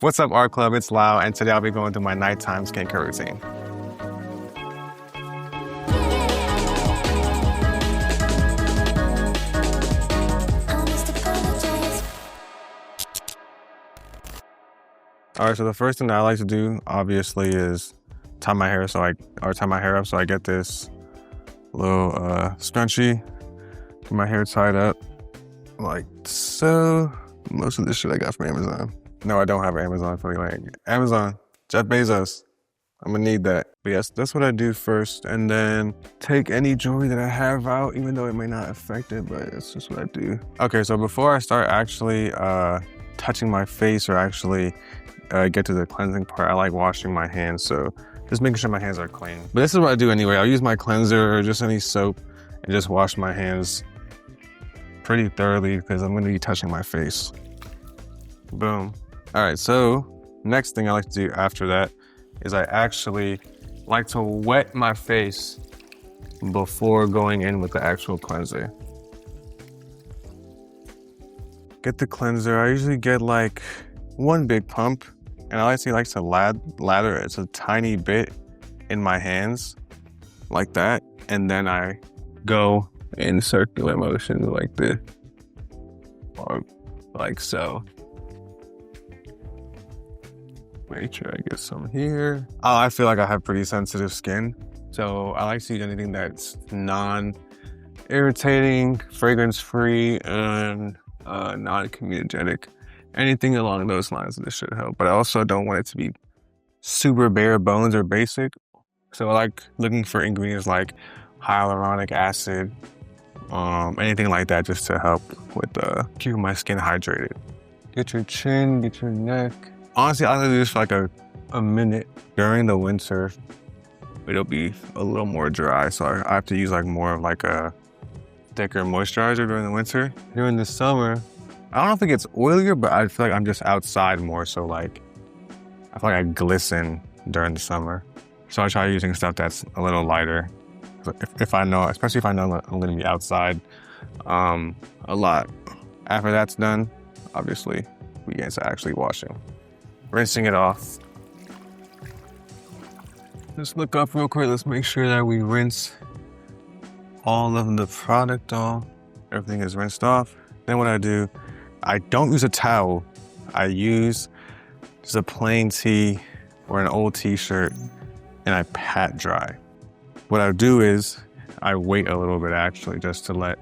What's up, Art Club? It's Lal, and today I'll be going through my nighttime skincare routine. All right, so the first thing that I like to do, obviously, is tie my hair up so I get this little scrunchie, get my hair tied up, like so. Most of this shit I got from Amazon. No, I don't have Amazon for like Amazon, Jeff Bezos. I'm gonna need that. But yes, that's what I do first, and then take any jewelry that I have out, even though it may not affect it, but it's just what I do. Okay, so before I start actually touching my face or actually get to the cleansing part, I like washing my hands, so just making sure my hands are clean. But this is what I do anyway. I'll use my cleanser or just any soap and just wash my hands pretty thoroughly because I'm gonna be touching my face. Boom. All right, so next thing I like to do after that is I actually like to wet my face before going in with the actual cleanser. Get the cleanser. I usually get like one big pump, and I actually like to lather it a tiny bit in my hands like that, and then I go in circular motion like this, or like so. Make sure I get some here. Oh, I feel like I have pretty sensitive skin, so I like to use anything that's non-irritating, fragrance-free, and non-comedogenic. Anything along those lines, this should help. But I also don't want it to be super bare bones or basic, so I like looking for ingredients like hyaluronic acid, anything like that, just to help with keeping my skin hydrated. Get your chin, get your neck. Honestly, I like to do this for like a minute. During the winter, it'll be a little more dry, so I have to use like more of like a thicker moisturizer during the winter. During the summer, I don't know if it gets oilier, but I feel like I'm just outside more, so like I feel like I glisten during the summer. So I try using stuff that's a little lighter. If I know, especially if I know I'm gonna be outside a lot. After that's done, obviously, we get to actually washing. Rinsing it off. Just look up real quick. Let's make sure that we rinse all of the product off. Everything is rinsed off. Then what I do, I don't use a towel. I use just a plain tee or an old t-shirt, and I pat dry. What I do is I wait a little bit actually, just to let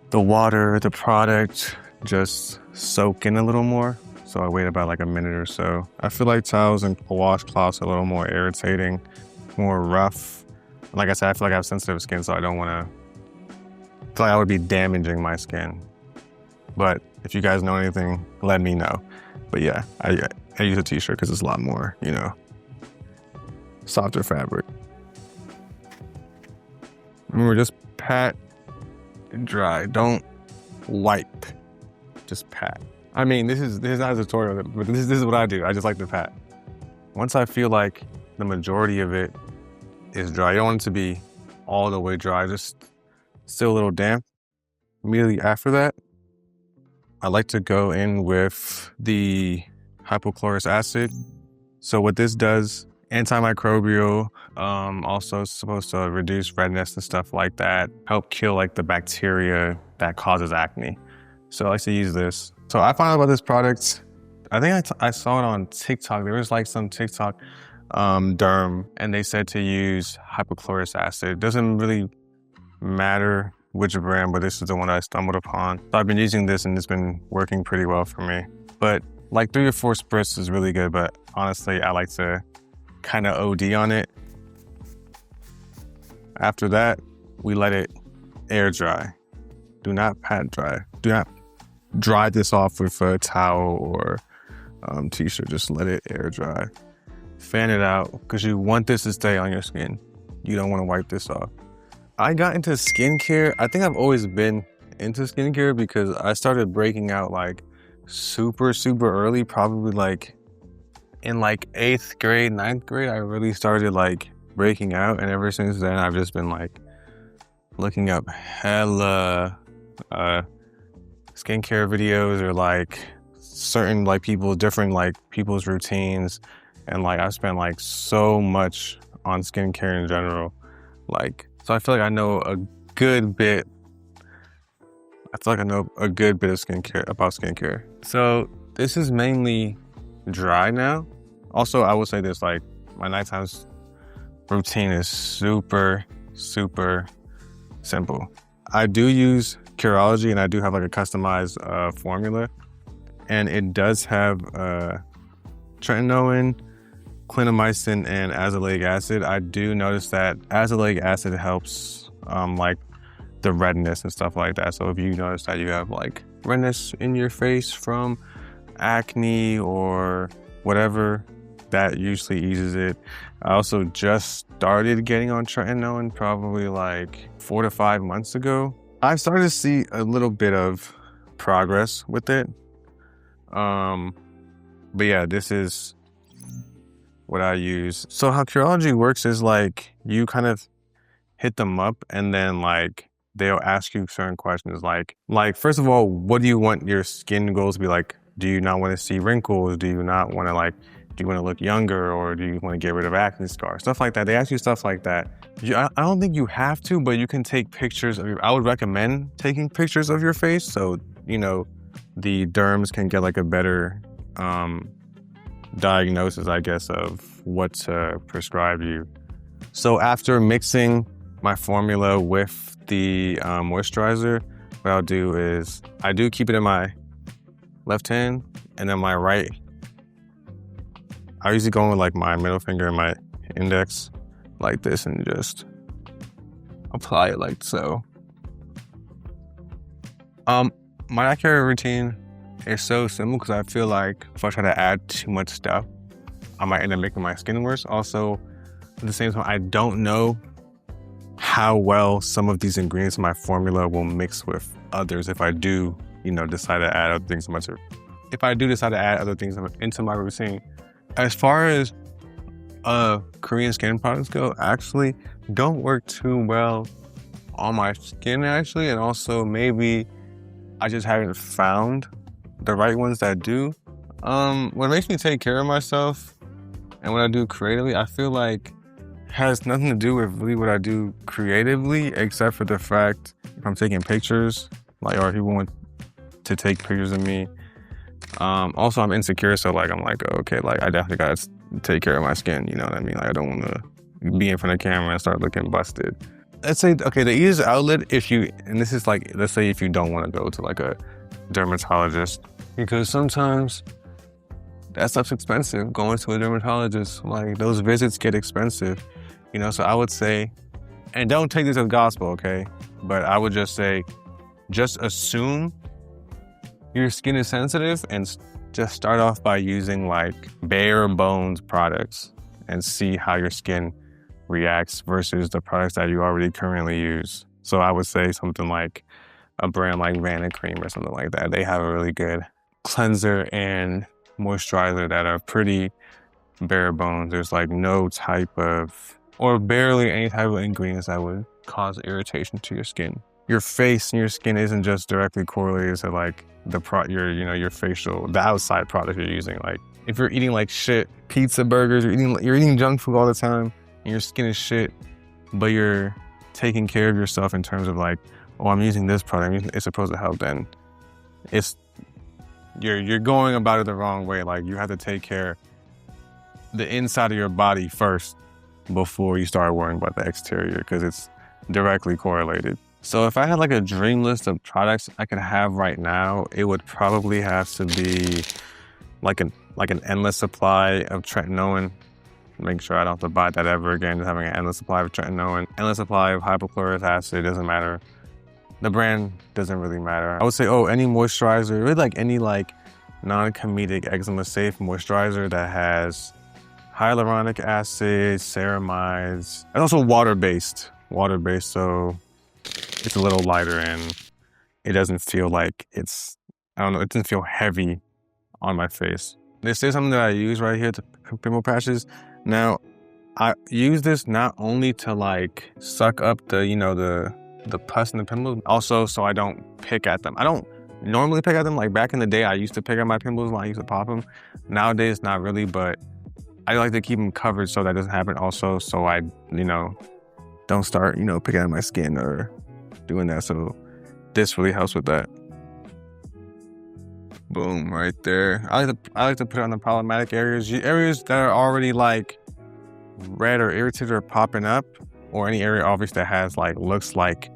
the water, the product just soak in a little more. So I wait about like a minute or so. I feel like towels and washcloths are a little more irritating, more rough. Like I said, I feel like I have sensitive skin, so I don't wanna, I feel like I would be damaging my skin. But if you guys know anything, let me know. But yeah, I use a t-shirt because it's a lot more, you know, softer fabric. Remember, just pat and dry. Don't wipe, just pat. I mean, this is not a tutorial, but this is what I do. I just like to pat. Once I feel like the majority of it is dry, you don't want it to be all the way dry, just still a little damp. Immediately after that, I like to go in with the hypochlorous acid. So what this does, antimicrobial, also supposed to reduce redness and stuff like that, help kill like the bacteria that causes acne. So I like to use this. So I found out about this product, I think I saw it on TikTok. There was like some TikTok derm, and they said to use hypochlorous acid. It doesn't really matter which brand, but this is the one I stumbled upon. So I've been using this and it's been working pretty well for me. But like 3 or 4 spritz is really good, but honestly, I like to kind of OD on it. After that, we let it air dry. Do not pat dry. Do not dry this off with a towel or t-shirt. Just let it air dry. Fan it out because you want this to stay on your skin. You don't want to wipe this off. I got into skincare. I think I've always been into skincare because I started breaking out like super early, probably like in like 8th grade, 9th grade. I really started like breaking out, and ever since then I've just been like looking up hella skincare videos or like certain like different people's routines, and like I've spent like so much on skincare in general. Like, so I feel like I know a good bit. I feel like I know a good bit of skincare. So this is mainly dry now. Also, I will say this, like my nighttime routine is super, super simple. I do use Curology, and I do have like a customized formula, and it does have tretinoin, clindamycin, and azelaic acid. I do notice that azelaic acid helps like the redness and stuff like that. So if you notice that you have like redness in your face from acne or whatever, that usually eases it. I also just started getting on tretinoin probably like 4 to 5 months ago. I started to see a little bit of progress with it. But yeah, this is what I use. So how Curology works is like you kind of hit them up, and then like they'll ask you certain questions like first of all, what do you want your skin goals to be like? Do you not want to see wrinkles? Do you not want to do you want to look younger, or do you want to get rid of acne scars? Stuff like that. They ask you stuff like that. I don't think you have to, but you can take pictures of I would recommend taking pictures of your face, so you know the derms can get like a better diagnosis, I guess, of what to prescribe you. So after mixing my formula with the moisturizer, what I'll do is I do keep it in my left hand, and then my right, I usually go with like my middle finger and my index like this, and just apply it like so. My Nightcare routine is so simple because I feel like if I try to add too much stuff, I might end up making my skin worse. Also, at the same time, I don't know how well some of these ingredients in my formula will mix with others if I do, decide to add other things into my routine. As far as Korean skin products go, actually don't work too well on my skin actually, and also maybe I just haven't found the right ones that do. What makes me take care of myself and what I do creatively, I feel like has nothing to do with really what I do creatively, except for the fact if I'm taking pictures, or people want to take pictures of me. Also, I'm insecure, so I'm like, okay, I definitely gotta take care of my skin, you know what I mean? I don't want to be in front of the camera and start looking busted. Let's say, okay, the easiest outlet, this is let's say if you don't want to go to a dermatologist, because sometimes that stuff's expensive, going to a dermatologist, those visits get expensive, so I would say, and don't take this as gospel, okay? But I would just say, just assume your skin is sensitive and just start off by using bare bones products and see how your skin reacts versus the products that you already currently use. So I would say something like a brand like Vanna Cream or something like that. They have a really good cleanser and moisturizer that are pretty bare bones. There's no type of, or barely any type of ingredients that would cause irritation to your skin. Your face and your skin isn't just directly correlated to your facial, the outside product you're using. If you're eating shit, pizza, burgers, you're eating junk food all the time, and your skin is shit, but you're taking care of yourself in terms of I'm using this product, it's supposed to help, then you're going about it the wrong way. You have to take care the inside of your body first before you start worrying about the exterior, because it's directly correlated. So if I had a dream list of products I could have right now, it would probably have to be an endless supply of tretinoin. Make sure I don't have to buy that ever again, just having an endless supply of tretinoin. Endless supply of hypochlorous acid, doesn't matter. The brand doesn't really matter. I would say, any moisturizer, really any non-comedic eczema safe moisturizer that has hyaluronic acid, ceramides, and also water-based, so it's a little lighter and it doesn't feel it doesn't feel heavy on my face. This is something that I use right here, the Pimple Patches. Now, I use this not only to suck up the pus and the pimples, also so I don't pick at them. I don't normally pick at them. Like back in the day, I used to pick at my pimples when I used to pop them. Nowadays, not really, but I like to keep them covered so that doesn't happen also. So I, you know, don't start, you know, picking at my skin or doing that. So this really helps with that. Boom, right there. I like to put it on the problematic areas. Areas that are already like red or irritated or popping up, or any area obviously that has like, looks like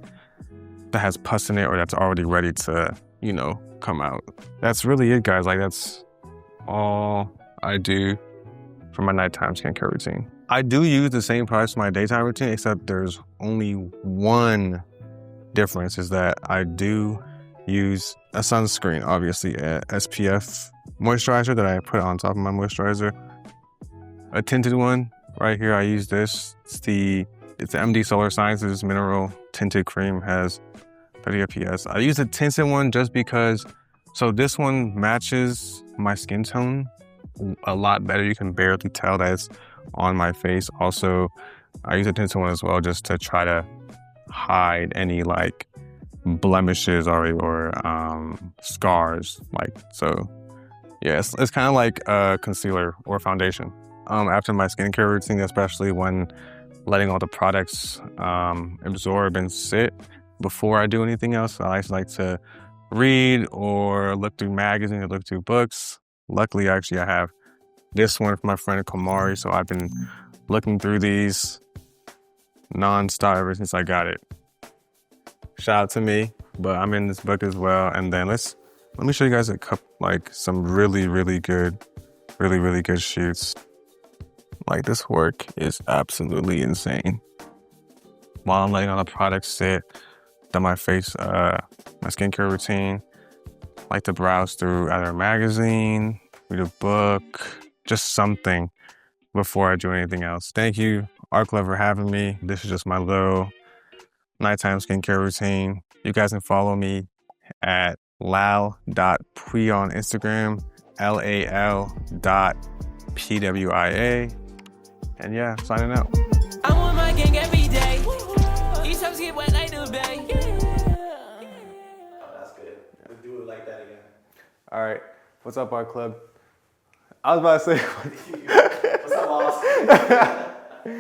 that has pus in it or that's already ready to, you know, come out. That's really it, guys. Like that's all I do for my nighttime skincare routine. I do use the same products for my daytime routine, except there's only one difference, is that I do use a sunscreen, obviously a SPF moisturizer that I put on top of my moisturizer. A tinted one right here, I use this. It's the MD Solar Sciences Mineral Tinted Cream, has 30 FPS. I use a tinted one just because, so this one matches my skin tone a lot better. You can barely tell that it's on my face. Also, I use a tinted one as well just to try to hide any like blemishes or scars. Like, so yeah, it's kind of like a concealer or foundation. After my skincare routine, especially when letting all the products absorb and sit before I do anything else, I like to read or look through magazines or look through books. Luckily, actually, I have this one from my friend Kamari, so I've been looking through these non-stop ever since I got it. Shout out to me, but I'm in this book as well. And then let me show you guys a couple, like some really good shoots. Like this work is absolutely insane. While I'm letting all the products sit, done my face, my skincare routine, like to browse through either a magazine, read a book, just something before I do anything else. Thank you, Art Club, for having me. This is just my little nighttime skincare routine. You guys can follow me at lal.puia on Instagram, lal.pwia. And yeah, signing out. I'm with my gang every day. These times get wet like the bay. Oh, that's good. We'll do it like that again. All right. What's up, Art Club? I was about to say. What's up, Austin?